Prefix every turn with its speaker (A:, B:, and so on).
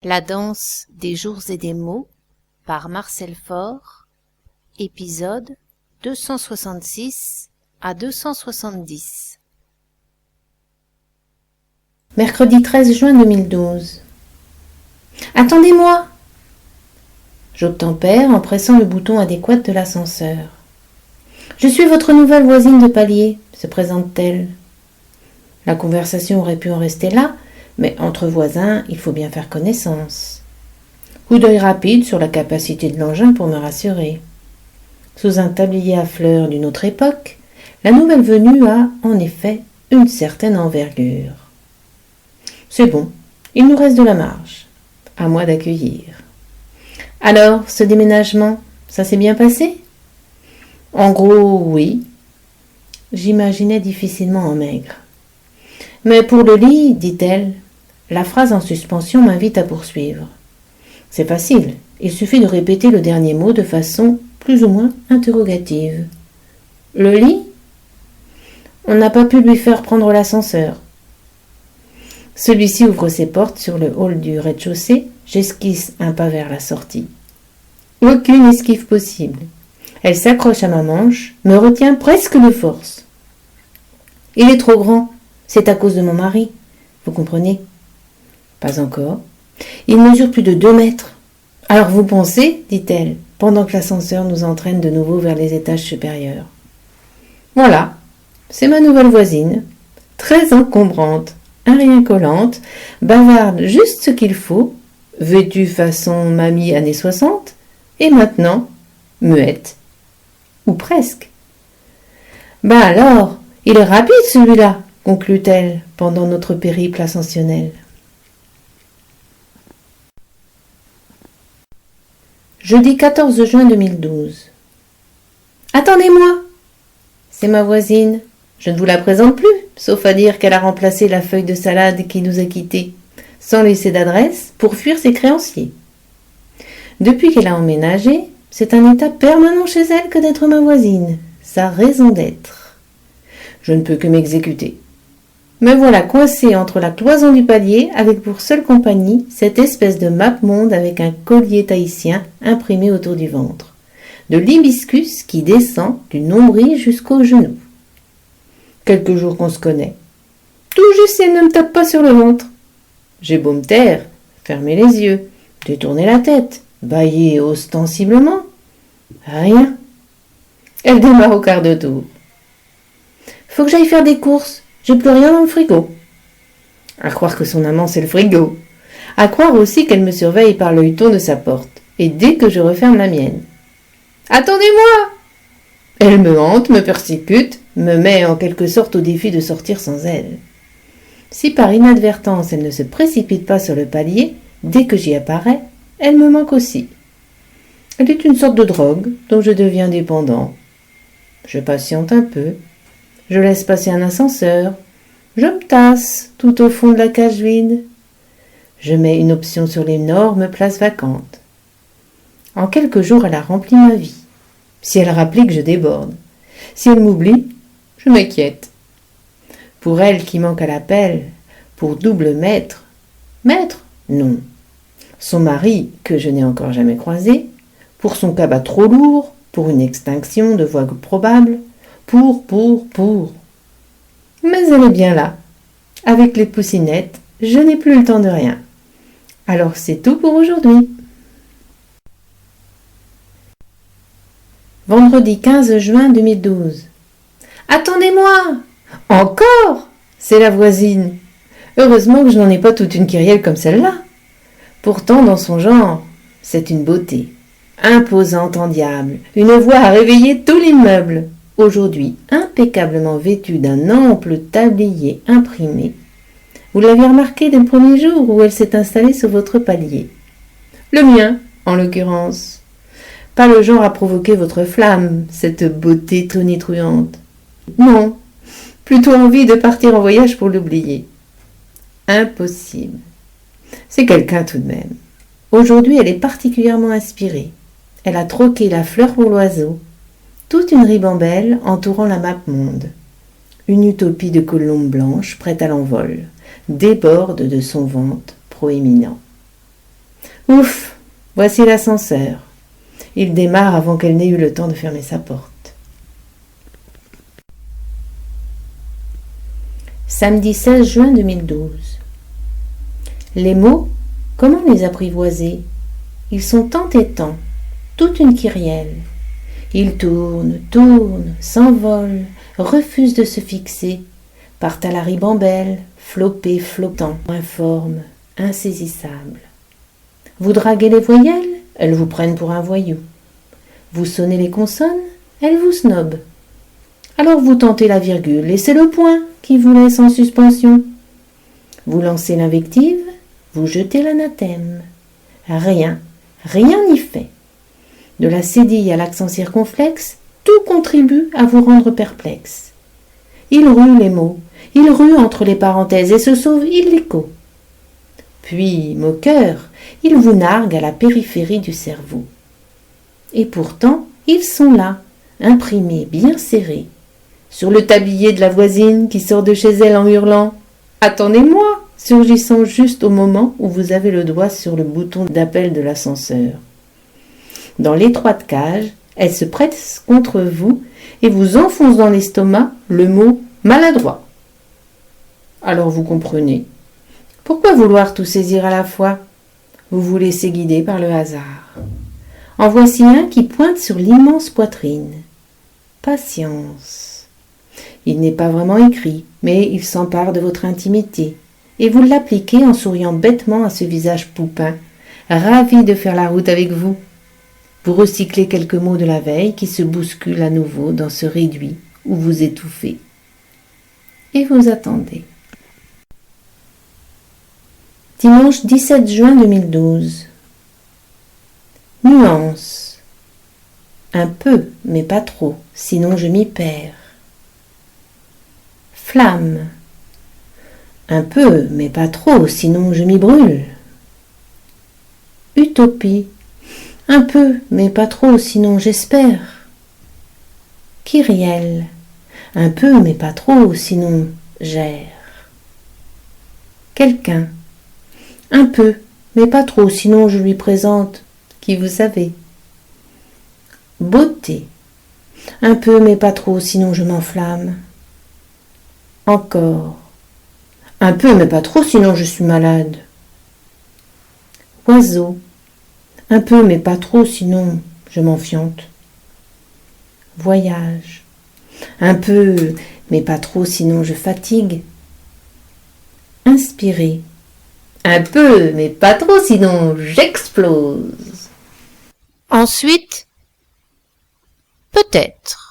A: La danse des jours et des mots par Marcel Faure, épisode 266 à 270.
B: Mercredi 13 juin 2012. Attendez-moi! J'obtempère en pressant le bouton adéquat de l'ascenseur. Je suis votre nouvelle voisine de palier, se présente-t-elle. La conversation aurait pu en rester là, mais entre voisins, il faut bien faire connaissance. Coup d'œil rapide sur la capacité de l'engin pour me rassurer. Sous un tablier à fleurs d'une autre époque, la nouvelle venue a, en effet, une certaine envergure. C'est bon, il nous reste de la marge. À moi d'accueillir. Alors, ce déménagement, ça s'est bien passé? En gros, oui. J'imaginais difficilement en maigre. Mais pour le lit, dit-elle, la phrase en suspension m'invite à poursuivre. C'est facile, il suffit de répéter le dernier mot de façon plus ou moins interrogative. Le lit? On n'a pas pu lui faire prendre l'ascenseur. Celui-ci ouvre ses portes sur le hall du rez-de-chaussée, j'esquisse un pas vers la sortie. Aucune esquive possible. Elle s'accroche à ma manche, me retient presque de force. Il est trop grand, c'est à cause de mon mari, vous comprenez? Pas encore. Il mesure plus de 2 mètres. Alors vous pensez, dit-elle, pendant que l'ascenseur nous entraîne de nouveau vers les étages supérieurs. Voilà, c'est ma nouvelle voisine, très encombrante, un rien collante, bavarde juste ce qu'il faut, vêtue façon mamie années 60, et maintenant, muette. Ou presque. Ben alors, il est rapide celui-là, conclut-elle pendant notre périple ascensionnel. Jeudi 14 juin 2012. Attendez-moi! C'est ma voisine. Je ne vous la présente plus, sauf à dire qu'elle a remplacé la feuille de salade qui nous a quittés, sans laisser d'adresse, pour fuir ses créanciers. Depuis qu'elle a emménagé, c'est un état permanent chez elle que d'être ma voisine, sa raison d'être. Je ne peux que m'exécuter. Me voilà coincée entre la cloison du palier avec pour seule compagnie cette espèce de map-monde avec un collier tahitien imprimé autour du ventre, de l'hibiscus qui descend du nombril jusqu'au genou. Quelques jours qu'on se connaît. Tout juste elle ne me tape pas sur le ventre. J'ai beau me taire, fermer les yeux, détourner la tête, bâiller ostensiblement. Rien. Elle démarre au quart de tour. Faut que j'aille faire des courses. J'ai plus rien dans le frigo. À croire que son amant c'est le frigo. À croire aussi qu'elle me surveille par l'œilleton de sa porte. Et dès que je referme la mienne. Attendez-moi! Elle me hante, me persécute, me met en quelque sorte au défi de sortir sans elle. Si par inadvertance elle ne se précipite pas sur le palier, dès que j'y apparais, elle me manque aussi. Elle est une sorte de drogue dont je deviens dépendant. Je patiente un peu. Je laisse passer un ascenseur. Je me tasse tout au fond de la cage vide. Je mets une option sur l'énorme place vacante. En quelques jours, elle a rempli ma vie. Si elle rapplique, je déborde. Si elle m'oublie, je m'inquiète. Pour elle qui manque à l'appel, pour double maître. Maître? Non. Son mari, que je n'ai encore jamais croisé, pour son cabas trop lourd, pour une extinction de voix probable, pour. Mais elle est bien là. Avec les poussinettes, je n'ai plus le temps de rien. Alors c'est tout pour aujourd'hui. Vendredi 15 juin 2012. Attendez-moi! Encore! C'est la voisine. Heureusement que je n'en ai pas toute une kyrielle comme celle-là. Pourtant, dans son genre, c'est une beauté. Imposante en diable, une voix à réveiller tout l'immeuble. Aujourd'hui impeccablement vêtue d'un ample tablier imprimé. Vous l'avez remarqué dès le premier jour où elle s'est installée sur votre palier. Le mien, en l'occurrence. Pas le genre à provoquer votre flamme, cette beauté tonitruante. Non, plutôt envie de partir en voyage pour l'oublier. Impossible. C'est quelqu'un tout de même. Aujourd'hui, elle est particulièrement inspirée. Elle a troqué la fleur pour l'oiseau. Toute une ribambelle entourant la map-monde. Une utopie de colombe blanche prête à l'envol déborde de son ventre proéminent. Ouf, voici l'ascenseur. Il démarre avant qu'elle n'ait eu le temps de fermer sa porte. Samedi 16 juin 2012. Les mots, comment les apprivoiser? Ils sont tant et tant, toute une kyrielle. Ils tournent, tournent, s'envolent, refusent de se fixer, partent à la ribambelle, floppés, flottant, informes, insaisissables. Vous draguez les voyelles, elles vous prennent pour un voyou. Vous sonnez les consonnes, elles vous snobent. Alors vous tentez la virgule et c'est le point qui vous laisse en suspension. Vous lancez l'invective, vous jetez l'anathème. Rien n'y fait. De la cédille à l'accent circonflexe, tout contribue à vous rendre perplexe. Il rue les mots, il rue entre les parenthèses et se sauve illico. Puis, moqueur, il vous nargue à la périphérie du cerveau. Et pourtant, ils sont là, imprimés, bien serrés, sur le tablier de la voisine qui sort de chez elle en hurlant « Attendez-moi !» surgissant juste au moment où vous avez le doigt sur le bouton d'appel de l'ascenseur. Dans l'étroite cage, elle se presse contre vous et vous enfonce dans l'estomac le mot « maladroit ». Alors vous comprenez. Pourquoi vouloir tout saisir à la fois? Vous vous laissez guider par le hasard. En voici un qui pointe sur l'immense poitrine. Patience. Il n'est pas vraiment écrit, mais il s'empare de votre intimité, et vous l'appliquez en souriant bêtement à ce visage poupin, ravi de faire la route avec vous. Vous recyclez quelques mots de la veille qui se bousculent à nouveau dans ce réduit où vous étouffez. Et vous attendez. Dimanche 17 juin 2012. Nuance. Un peu, mais pas trop, sinon je m'y perds. Flamme. Un peu, mais pas trop, sinon je m'y brûle. Utopie. Un peu, mais pas trop, sinon j'espère. Kyrielle. Un peu, mais pas trop, sinon j'erre. Quelqu'un. Un peu, mais pas trop, sinon je lui présente qui vous savez. Beauté. Un peu, mais pas trop, sinon je m'enflamme. Encore. Un peu, mais pas trop, sinon je suis malade. Oiseau. Un peu, mais pas trop, sinon je m'enfiante. Voyage. Un peu, mais pas trop, sinon je fatigue. Inspirer. Un peu, mais pas trop, sinon j'explose.
A: Ensuite, peut-être.